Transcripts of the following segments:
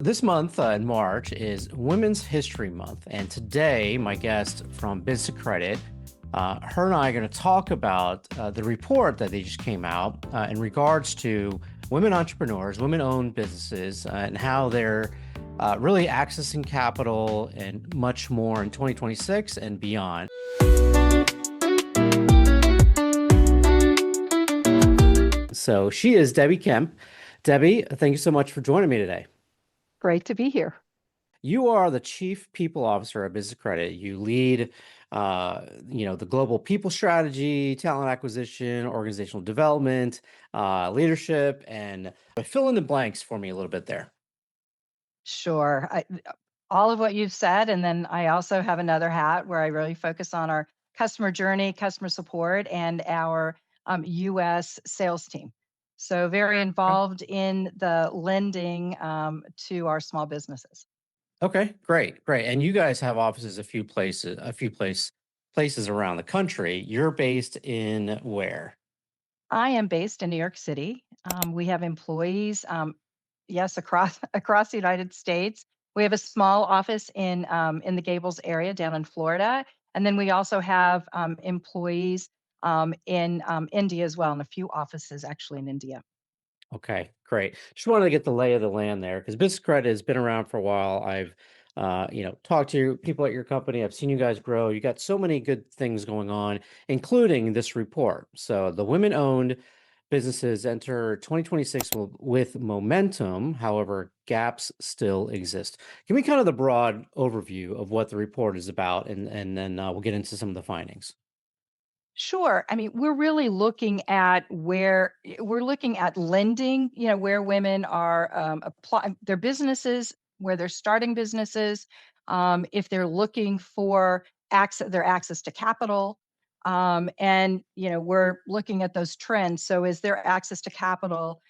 This month in March is Women's History Month, and today my guest from Biz2Credit, her and I are going to talk about the report that they just came out in regards to women entrepreneurs, women-owned businesses, and how they're really accessing capital and much more in 2026 and beyond. So she is Debbie Kemp. Debbie, thank you so much for joining me today. Great to be here. You are the Chief People Officer at Biz2Credit. You lead, the global people strategy, talent acquisition, organizational development, leadership, and fill in the blanks for me a little bit there. Sure. All of what you've said. And then I also have another hat where I really focus on our customer journey, customer support, and our US sales team. So very Okay. involved in the lending to our small businesses. Okay, great, great. And you guys have offices places around the country. You're based in where? I am based in New York City. We have employees, yes, across across the United States. We have a small office in the Gables area down in Florida, and then we also have employees in India as well, and a few offices actually in India. Okay, great. Just wanted to get the lay of the land there because Business Credit has been around for a while. I've, talked to people at your company. I've seen you guys grow. You got so many good things going on, including this report. So the women-owned businesses enter 2026 with momentum. However, gaps still exist. Give me kind of the broad overview of what the report is about, and then we'll get into some of the findings. Sure. I mean, we're really looking at where we're looking at lending, where women are apply their businesses, where they're starting businesses, if they're looking for their access to capital. And, we're looking at those trends. So is their access to capital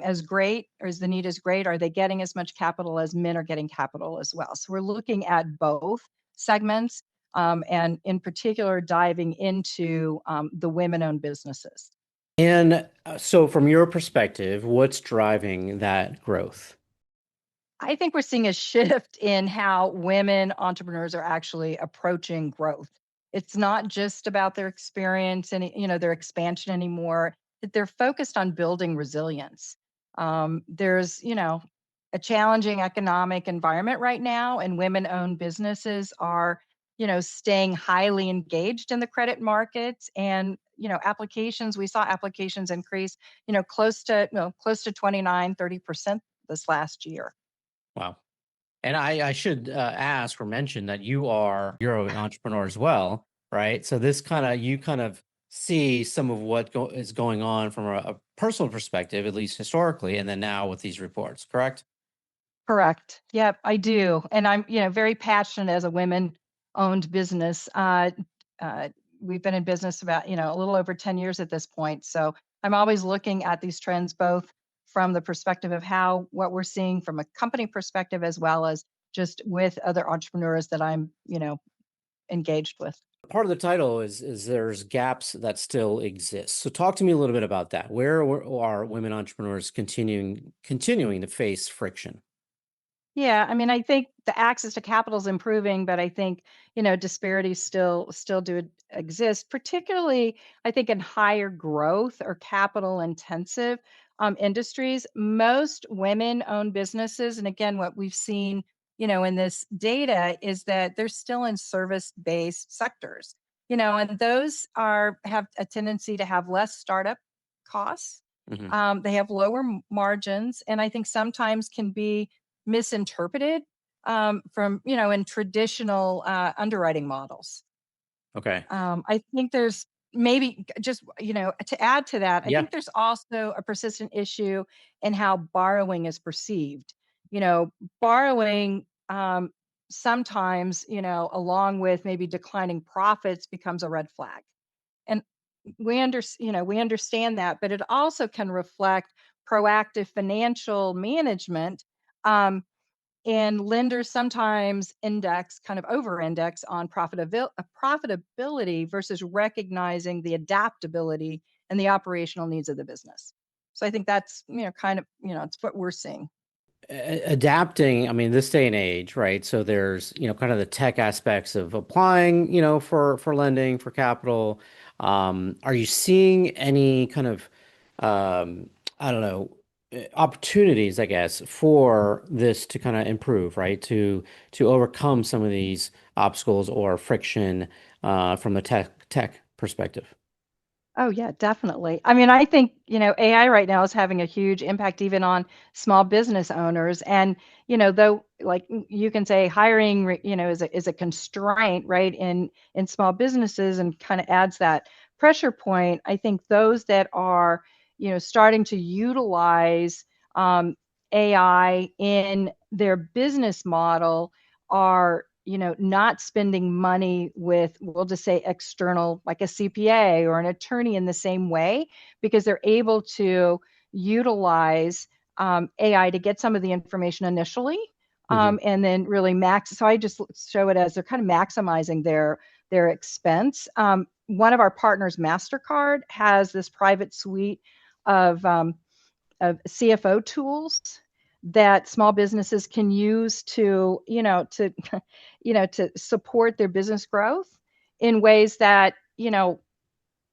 as great, or is the need as great? Are they getting as much capital as men are getting capital as well? So we're looking at both segments, and in particular diving into the women-owned businesses. And so, from your perspective, what's driving that growth? I think we're seeing a shift in how women entrepreneurs are actually approaching growth. It's not just about their experience and their expansion anymore. That they're focused on building resilience. There's a challenging economic environment right now, and women-owned businesses are staying highly engaged in the credit markets, and applications. We saw applications increase close to 29-30% this last year. Wow. And I should ask or mention that you're an entrepreneur as well, right? So this you kind of see some of is going on from a personal perspective, at least historically, and then now with these reports, correct? Correct. Yep, I do. And I'm, very passionate as a women-owned business. Uh, we've been in business about, a little over 10 years at this point. So I'm always looking at these trends, both from the perspective of what we're seeing from a company perspective, as well as just with other entrepreneurs that I'm, engaged with. Part of the title is there's gaps that still exist. So talk to me a little bit about that. Are women entrepreneurs continuing to face friction? Yeah, I mean, I think the access to capital is improving, but I think, disparities still do exist, particularly I think in higher growth or capital intensive industries. Most women-owned businesses, and again, what we've seen, in this data is that they're still in service-based sectors, and those have a tendency to have less startup costs. Hmm. They have lower margins, and I think sometimes can be misinterpreted from in traditional underwriting models. Okay. I think there's maybe just to add to that, I Yeah. think there's also a persistent issue in how borrowing is perceived. Borrowing sometimes along with maybe declining profits becomes a red flag, and we understand that, but it also can reflect proactive financial management. Um, and lenders sometimes kind of over index on profitability versus recognizing the adaptability and the operational needs of the business. So I think that's, kind of, it's what we're seeing. adapting, I mean, this day and age, right? So there's, kind of the tech aspects of applying, for lending, for capital. Are you seeing any kind of, I don't know, opportunities, I guess, for this to kind of improve, right? To overcome some of these obstacles or friction, from the tech perspective. Oh yeah, definitely. I mean, I think, AI right now is having a huge impact even on small business owners. And, though like you can say hiring, is a constraint, right, in small businesses and kind of adds that pressure point. I think those that are, starting to utilize AI in their business model are, not spending money with, we'll just say external, like a CPA or an attorney in the same way, because they're able to utilize AI to get some of the information initially, Hmm. and then really max. So I just show it as they're kind of maximizing their expense. One of our partners, Mastercard, has this private suite of CFO tools that small businesses can use to, to support their business growth in ways that,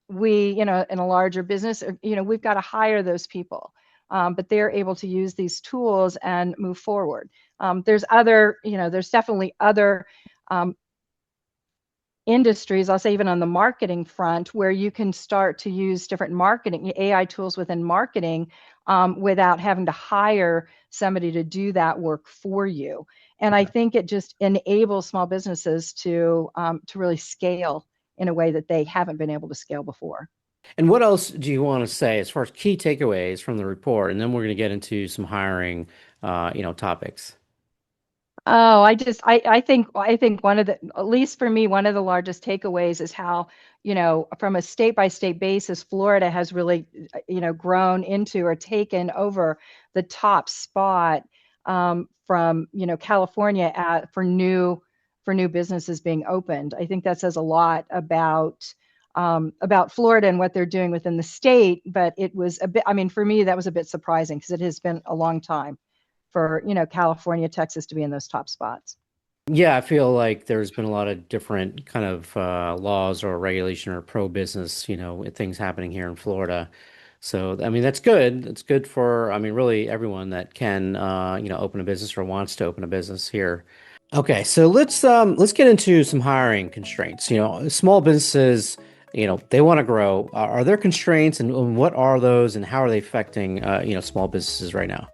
we, in a larger business, we've got to hire those people. But they're able to use these tools and move forward. There's definitely other um, industries, I'll say even on the marketing front, where you can start to use different marketing AI tools within marketing, without having to hire somebody to do that work for you. And I Okay. think it just enables small businesses to really scale in a way that they haven't been able to scale before. And what else do you want to say as far as key takeaways from the report? And then we're going to get into some hiring, topics. Oh, I think one of the, at least for me, one of the largest takeaways is how, from a state by state basis, Florida has really, grown into or taken over the top spot, from, California for new businesses being opened. I think that says a lot about Florida and what they're doing within the state. But it was a bit, I mean, for me, that was a bit surprising because it has been a long time for, California, Texas to be in those top spots. Yeah, I feel like there's been a lot of different kind of laws or regulation or pro-business, things happening here in Florida. So, I mean, that's good. It's good for, I mean, really everyone that can, open a business or wants to open a business here. Okay, so let's get into some hiring constraints. Small businesses, they want to grow. Are there constraints, and what are those, and how are they affecting, small businesses right now?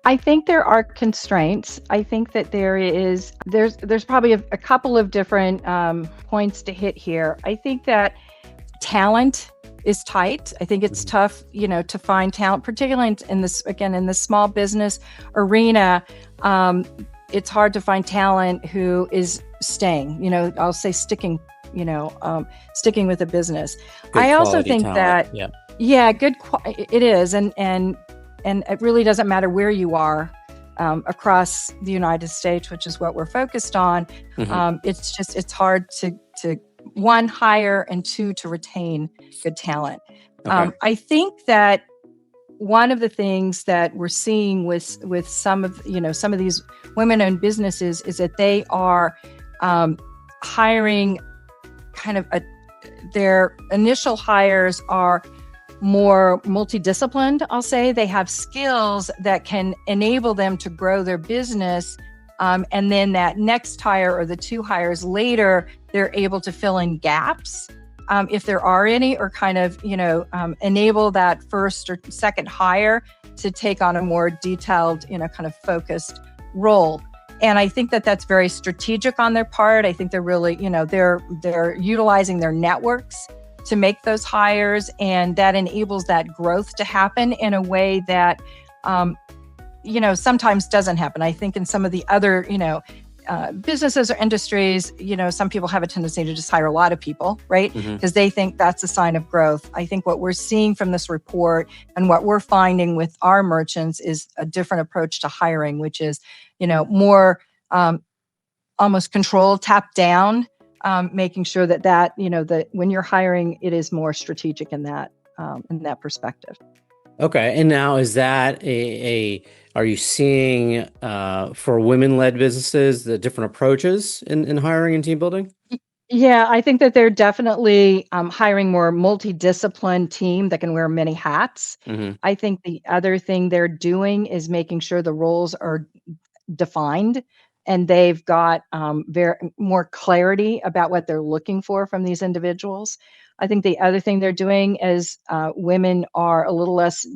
I think there are constraints. I think that there's probably a couple of different points to hit here. I think that talent is tight. I think it's Mhm. tough, to find talent, particularly in this, again, in the small business arena. It's hard to find talent who is staying, I'll say sticking with a business. Good I also quality think talent. that, Yeah. yeah, it is. And it really doesn't matter where you are, across the United States, which is what we're focused on. Hmm. It's hard to one, hire, and two, to retain good talent. Okay. I think that one of the things that we're seeing with some of these women-owned businesses is that they are hiring kind of their initial hires are more multidisciplined, I'll say. They have skills that can enable them to grow their business. And then that next hire or the two hires later, they're able to fill in gaps, if there are any, or kind of, enable that first or second hire to take on a more detailed, kind of focused role. And I think that that's very strategic on their part. I think they're really, they're utilizing their networks to make those hires, and that enables that growth to happen in a way that, sometimes doesn't happen. I think in some of the other, businesses or industries, some people have a tendency to just hire a lot of people, right? Hmm. Because they think that's a sign of growth. I think what we're seeing from this report and what we're finding with our merchants is a different approach to hiring, which is, more almost control, top down, making sure that when you're hiring, it is more strategic in that perspective. Okay. And now is that are you seeing for women-led businesses the different approaches in hiring and team building? Yeah, I think that they're definitely hiring more multidisciplined team that can wear many hats. Hmm. I think the other thing they're doing is making sure the roles are defined and they've got very more clarity about what they're looking for from these individuals. I think the other thing they're doing is women are a little less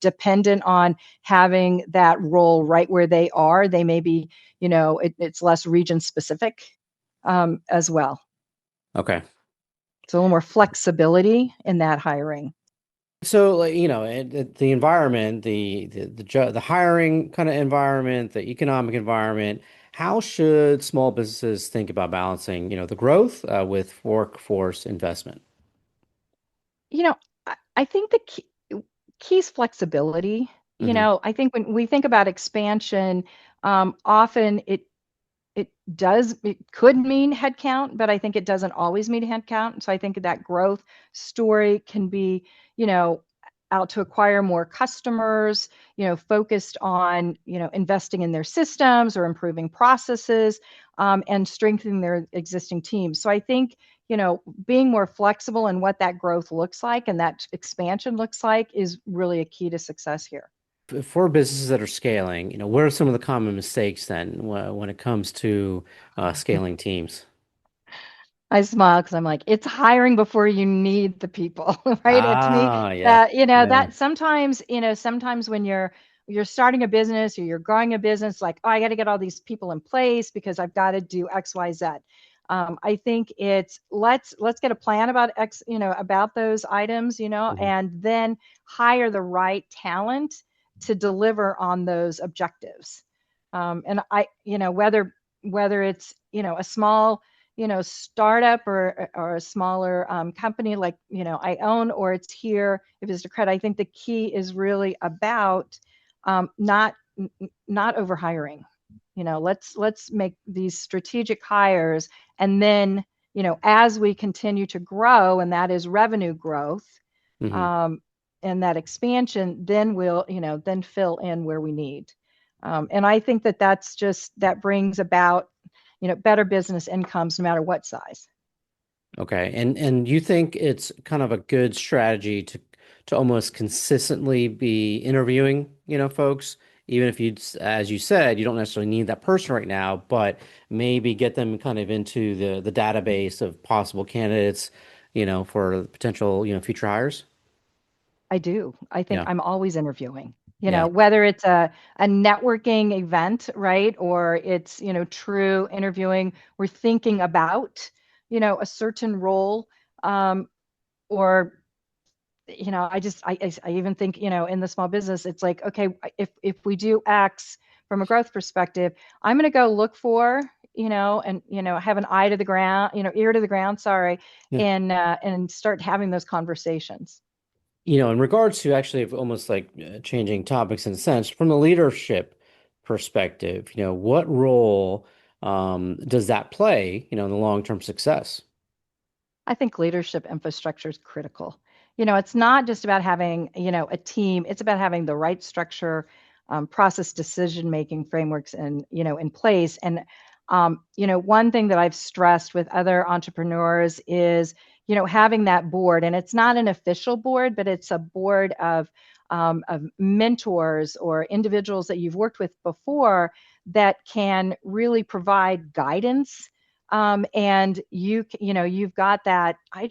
dependent on having that role right where they are. They may be, it's less region specific as well. Okay. So a little more flexibility in that hiring. So, like, the environment, the hiring kind of environment, the economic environment, how should small businesses think about balancing, the growth with workforce investment? You know, I think the key is flexibility. Hmm. I think when we think about expansion, often it could mean headcount, but I think it doesn't always mean headcount. So I think that growth story can be, you know, out to acquire more customers, focused on, investing in their systems or improving processes, and strengthening their existing teams. So I think, being more flexible in what that growth looks like and that expansion looks like is really a key to success here. For businesses that are scaling, what are some of the common mistakes then when it comes to scaling teams? I smile because I'm like, it's hiring before you need the people, right? And to me, Ah, yes. Yeah. that sometimes, sometimes when you're starting a business or you're growing a business, like, oh, I got to get all these people in place because I've got to do X, Y, Z. I think it's let's get a plan about X, about those items, Mhm. and then hire the right talent to deliver on those objectives. And whether it's a small startup or a smaller company like I own, or it's here if it's a credit. I think the key is really about not overhiring. Let's make these strategic hires, and then as we continue to grow, and that is revenue growth, Hmm. um, and that expansion, then we'll then fill in where we need. And I think that brings about better business incomes no matter what size. Okay. And you think it's kind of a good strategy to almost consistently be interviewing, folks, even if as you said, you don't necessarily need that person right now, but maybe get them kind of into the database of possible candidates, for potential, future hires? I do. I think Yeah. I'm always interviewing. Yeah. Whether it's a networking event, right? Or it's, true interviewing. We're thinking about, a certain role, um, or I even think, in the small business, it's like, okay, if we do X from a growth perspective, I'm going to go look for, and have an eye to the ground, ear to the ground, sorry, Yeah. and start having those conversations. In regards to actually almost like changing topics in a sense, from the leadership perspective, what role does that play, in the long-term success? I think leadership infrastructure is critical. It's not just about having, a team, it's about having the right structure, process decision-making frameworks in place. And, one thing that I've stressed with other entrepreneurs is, having that board, and it's not an official board, but it's a board of mentors or individuals that you've worked with before that can really provide guidance, and you've got that. I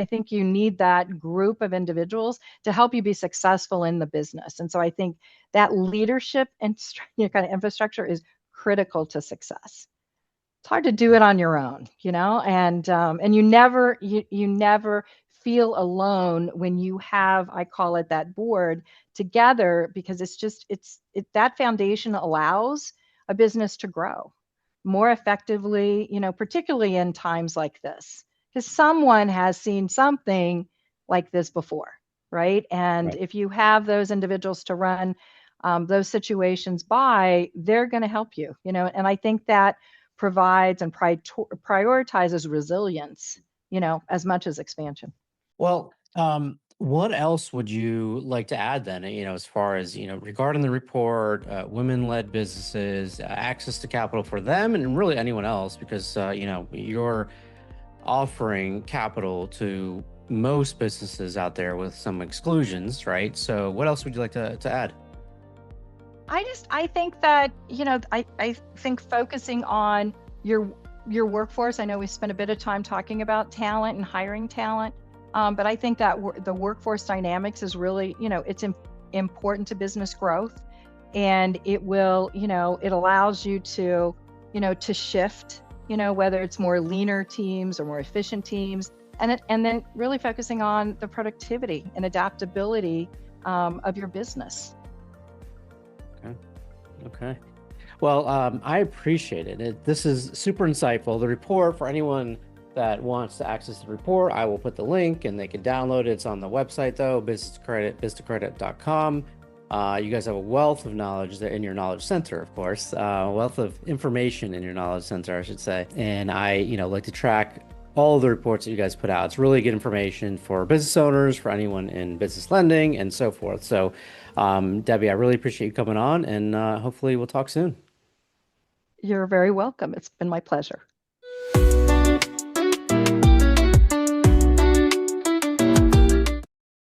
think you need that group of individuals to help you be successful in the business. And so I think that leadership and kind of infrastructure is critical to success. It's hard to do it on your own, and you never feel alone when you have, I call it, that board together, because that foundation allows a business to grow more effectively, particularly in times like this, because someone has seen something like this before, right? And Right. if you have those individuals to run those situations by, they're going to help you, and I think that provides and prioritizes resilience, as much as expansion. Well, What else would you like to add then, as far as, regarding the report, women-led businesses, access to capital for them and really anyone else, because, you're offering capital to most businesses out there with some exclusions, right? So what else would you like to add? I think that, I think focusing on your your workforce. I know we spent a bit of time talking about talent and hiring talent, but I think that the workforce dynamics is really, it's important to business growth, and it allows you to, to shift, whether it's more leaner teams or more efficient teams, and then really focusing on the productivity and adaptability of your business. Okay. Okay. Well, I appreciate it. This is super insightful. The report, for anyone that wants to access the report, I will put the link and they can download it. It's on the website though, biz2credit.com. You guys have a wealth of knowledge there in your knowledge center, of course, wealth of information in your knowledge center, I should say. And I, like to track all the reports that you guys put out. It's really good information for business owners, for anyone in business lending, and so forth. So, Debbie, I really appreciate you coming on, and hopefully we'll talk soon. You're very welcome. It's been my pleasure.